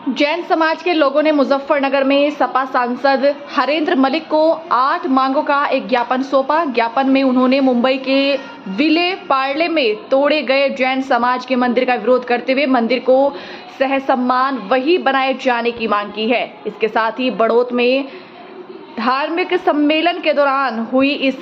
जैन समाज के लोगों ने मुजफ्फरनगर में सपा सांसद हरेंद्र मलिक को 8 मांगों का एक ज्ञापन सौंपा। ज्ञापन में उन्होंने मुंबई के विले पार्ले में तोड़े गए जैन समाज के मंदिर का विरोध करते हुए मंदिर को सहसम्मान वही बनाए जाने की मांग की है। इसके साथ ही बड़ौत में धार्मिक सम्मेलन के दौरान हुई इस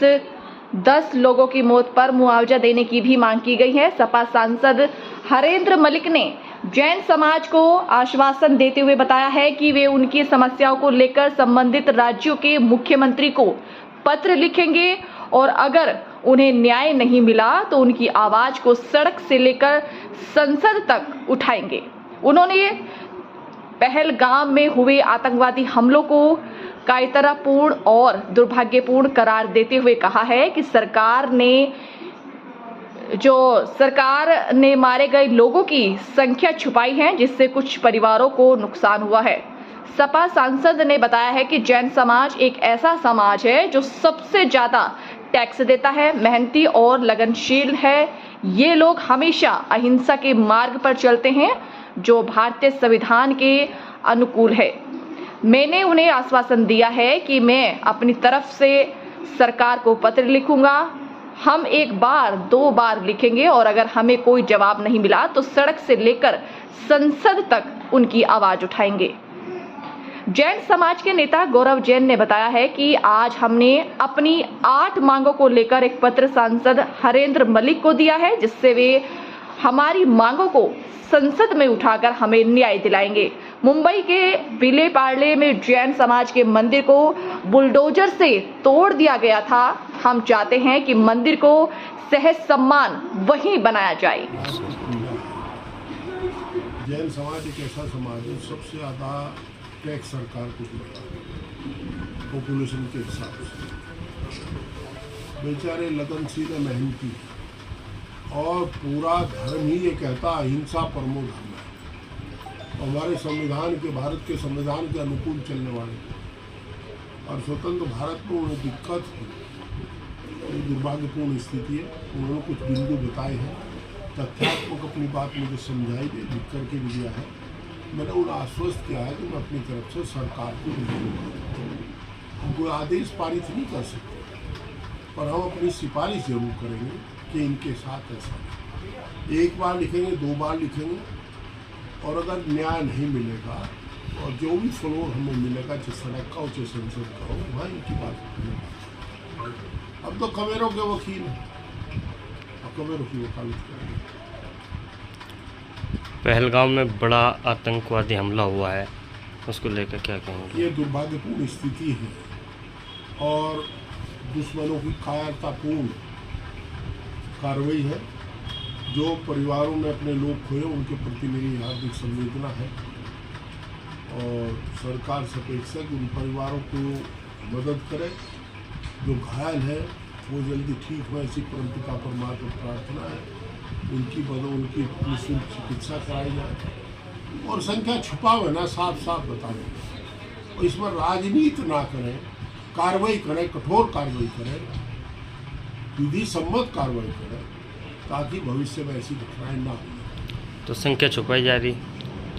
10 लोगों की मौत पर मुआवजा देने की भी मांग की गई है। सपा सांसद हरेंद्र मलिक ने जैन समाज को आश्वासन देते हुए बताया है कि वे उनकी समस्याओं को लेकर संबंधित राज्यों के मुख्यमंत्री को पत्र लिखेंगे और अगर उन्हें न्याय नहीं मिला तो उनकी आवाज को सड़क से लेकर संसद तक उठाएंगे। उन्होंने पहलगाम में हुए आतंकवादी हमलों को कायरतापूर्ण और दुर्भाग्यपूर्ण करार देते हुए कहा है कि सरकार ने मारे गए लोगों की संख्या छुपाई है, जिससे कुछ परिवारों को नुकसान हुआ है। सपा सांसद ने बताया है कि जैन समाज एक ऐसा समाज है जो सबसे ज्यादा टैक्स देता है, मेहनती और लगनशील है। ये लोग हमेशा अहिंसा के मार्ग पर चलते हैं जो भारतीय संविधान के अनुकूल है। मैंने उन्हें आश्वासन दिया है कि मैं अपनी तरफ से सरकार को पत्र लिखूंगा। हम 1 बार 2 बार लिखेंगे और अगर हमें कोई जवाब नहीं मिला तो सड़क से लेकर संसद तक उनकी आवाज उठाएंगे। जैन समाज के नेता गौरव जैन ने बताया है कि आज हमने अपनी 8 मांगों को लेकर एक पत्र सांसद हरेंद्र मलिक को दिया है, जिससे वे हमारी मांगों को संसद में उठाकर हमें न्याय दिलाएंगे। मुंबई के विले पार्ले में जैन समाज के मंदिर को बुलडोजर से तोड़ दिया गया था। हम चाहते हैं कि मंदिर को सहज सम्मान वहीं बनाया जाए। जैन समाज एक ऐसा समाज है सबसे ज़्यादा टैक्स सरकार को देता है पॉपुलेशन के हिसाब से। बेचारे लगनशील है, मेहनती है और पूरा धर्म ही ये कहता अहिंसा परमो धर्म है। हमारे संविधान के, भारत के संविधान के अनुकूल चलने वाले और स्वतंत्र भारत में उन्हें दिक्कत है, दुर्भाग्यपूर्ण स्थिति है। उन्होंने कुछ बिंदु बताए हैं, तथ्यात्मक अपनी बात मुझे समझाई दे, लिख करके भी दिया है। मैंने उन्हें आश्वस्त किया है कि मैं अपनी तरफ से सरकार को हम कोई आदेश पारित नहीं कर सकते, पर हम अपनी सिफारिश जरूर करेंगे कि इनके साथ ऐसा 1 बार लिखेंगे, 2 बार लिखेंगे और अगर न्याय नहीं मिलेगा और जो भी फ्लोर हमें मिलेगा, चाहे सड़क का हो चाहे संसद का हो, वहाँ इनकी बात करेंगे। अब तो कमेरों के वकील हैं, अब कमेरों की वकालत करेंगे। पहलगाम में बड़ा आतंकवादी हमला हुआ है, उसको लेकर क्या कहेंगे? ये दुर्भाग्यपूर्ण स्थिति है और दुश्मनों की कायरतापूर्ण कार्रवाई है। जो परिवारों ने अपने लोग खोए उनके प्रति मेरी हार्दिक संवेदना है और सरकार से अपेक्षा कि उन परिवारों को मदद करे। जो घायल है वो जल्दी ठीक हो, ऐसी परंपरा परमात्मा प्रार्थना है। उनकी निःशुल्क चिकित्सा कराई जाए और संख्या छुपावे ना, साफ साफ बता दें और इसमें राजनीति ना करें, कार्रवाई करें, कठोर कार्रवाई करें, विधि सम्मत कार्रवाई करें ताकि भविष्य में ऐसी घटनाएं ना हो। तो संख्या छुपाई जा रही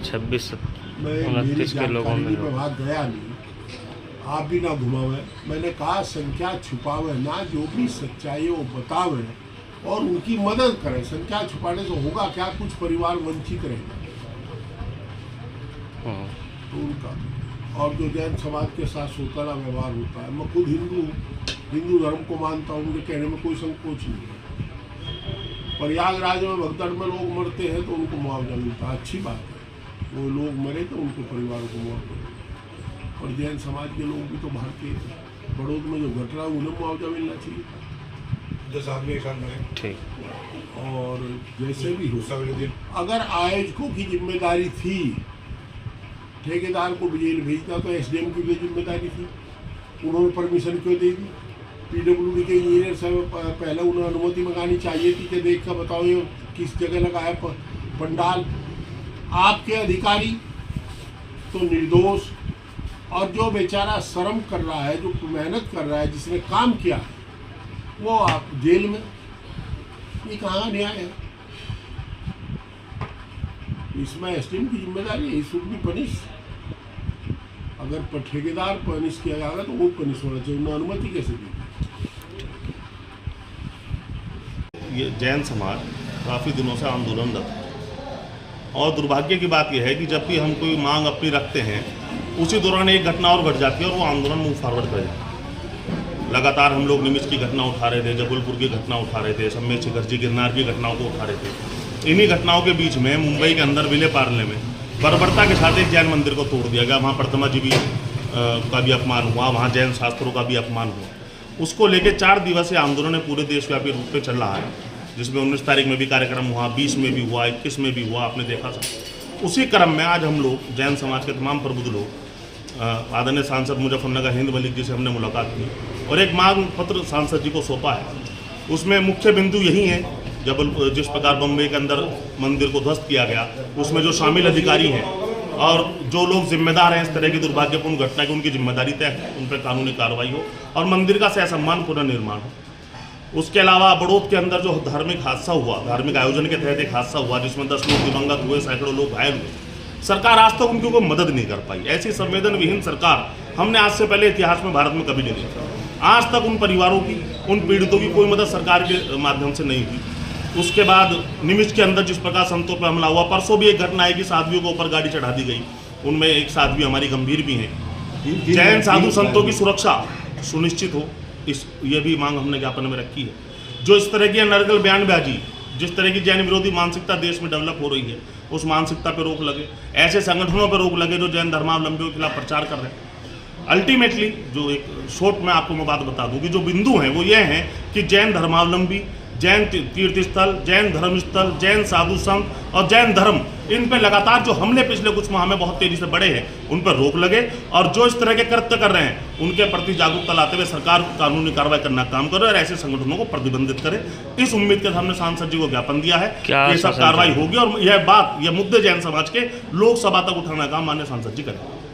26-29 के लोगों में वहाँ गया नहीं, आप भी ना घुमावे। मैंने कहा संख्या छुपावे ना, जो भी सच्चाई है वो बतावे और उनकी मदद करें। संख्या छुपाने से होगा क्या, कुछ परिवार वंचित रहेगा तो उनका। और जो जैन समाज के साथ सोतला व्यवहार होता है, मैं खुद हिंदू धर्म को मानता हूँ, मुझे कहने में कोई संकोच नहीं है। प्रयागराज में भगदड़ में लोग मरते हैं तो उनको मुआवजा मिलता है, अच्छी बात है। वो लोग मरे तो उनके परिवारों को मुआवजा। और जैन समाज के लोग भी तो भारतीय, बड़ौत में जो घटना है उन्हें मुआवजा मिलना चाहिए। 10 आदमी एक साथ मरे, ठीक। और जैसे भी हो, अगर आयोजकों की जिम्मेदारी थी ठेकेदार को जेल भेजना तो एसडीएम की भी जिम्मेदारी थी, उन्होंने परमिशन क्यों दे दी? पीडब्ल्यूडी के इंजीनियर साहब पहले उन्हें अनुमति मंगानी चाहिए थी कि देख कर बताओ ये किस जगह लगा है पंडाल। आपके अधिकारी तो निर्दोष और जो बेचारा श्रम कर रहा है, जो मेहनत कर रहा है, जिसने काम किया है, वो आप जेल में। ये कहाँ न्याय है? इसमें एसडीएम की जिम्मेदारी है, शुड बी पनिश। अगर ठेकेदार पनिश किया जाएगा तो वो पनिश होना चाहिए, उन्हें अनुमति कैसे दी? ये जैन समाज काफ़ी दिनों से आंदोलनरत है और दुर्भाग्य की बात यह है कि जब भी हम कोई मांग अपनी रखते हैं उसी दौरान एक घटना और घट जाती है और वो आंदोलन मूव फॉरवर्ड कर जाता है। लगातार हम लोग निमिष की घटना उठा रहे थे, जबलपुर की घटना उठा रहे थे, सम्मेद शिखरजी गिरनार की घटनाओं को उठा रहे थे। इन्हीं घटनाओं के बीच में मुंबई के अंदर विले पार्ले में बर्बरता के साथ एक जैन मंदिर को तोड़ दिया गया। वहाँ प्रतिमा जी का भी अपमान हुआ, वहाँ जैन शास्त्रों का भी अपमान हुआ। उसको लेकर 4 दिवसीय आंदोलन पूरे देशव्यापी रूप में चल रहा है, जिसमें 19 तारीख में भी कार्यक्रम हुआ, 20 में भी हुआ, 21 में भी हुआ, आपने देखा था। उसी क्रम में आज हम लोग जैन समाज के तमाम प्रबुद्ध लोग आदरणीय सांसद मुजफ्फरनगर हिंद मलिक जी से हमने मुलाकात की और एक मांग पत्र सांसद जी को सौंपा है। उसमें मुख्य बिंदु यही है, जबलपुर जिस प्रकार बम्बई के अंदर मंदिर को ध्वस्त किया गया, उसमें जो शामिल अधिकारी हैं और जो लोग जिम्मेदार हैं इस तरह की दुर्भाग्यपूर्ण घटना की, उनकी जिम्मेदारी तय है, उन पर कानूनी कार्रवाई हो और मंदिर का सहसम्मान पुनर्निर्माण हो। उसके अलावा बड़ौद के अंदर जो धार्मिक हादसा हुआ, धार्मिक आयोजन के तहत एक हादसा हुआ जिसमें 10 लोग दिवंगत हुए, सैकड़ों लोग घायल हुए, सरकार आज तक उनकी कोई मदद नहीं कर पाई। ऐसी संवेदन विहीन सरकार हमने आज से पहले इतिहास में भारत में कभी नहीं देखी। आज तक उन परिवारों की, उन पीड़ितों की कोई मदद सरकार के माध्यम से नहीं हुई। उसके बाद निमिष के अंदर जिस प्रकार संतों पर हमला हुआ, परसों भी एक घटना है कि साध्वियों को ऊपर गाड़ी चढ़ा दी गई, उनमें एक साध्वी हमारी गंभीर भी हैं। जैन साधु संतों की सुरक्षा सुनिश्चित हो, ये भी मांग हमने ज्ञापन में रखी है। जो इस तरह की अनर्गल बयानबाजी, जिस तरह की जैन विरोधी मानसिकता देश में डेवलप हो रही है, उस मानसिकता पर रोक लगे, ऐसे संगठनों पर रोक लगे जो जैन धर्मावलंबियों के खिलाफ प्रचार कर रहे हैं। अल्टीमेटली जो एक शॉर्ट में आपको मैं बात बता दूं कि जो बिंदु हैं वो ये हैं कि जैन धर्मावलंबी, जैन तीर्थस्थल, जैन धर्मस्थल, जैन साधु संत और जैन धर्म, इन पर लगातार जो हमले पिछले कुछ माह में बहुत तेजी से बढ़े हैं, उन पर रोक लगे और जो इस तरह के कृत्य कर रहे हैं उनके प्रति जागरूकता लाते हुए सरकार कानूनी कार्रवाई करना काम करे और ऐसे संगठनों को प्रतिबंधित करे। इस उम्मीद के साथ हमने सांसद जी को ज्ञापन दिया है कि ये सब कार्रवाई होगी और यह मुद्दे जैन समाज के लोकसभा तक उठाने का काम माननीय सांसद जी करेंगे।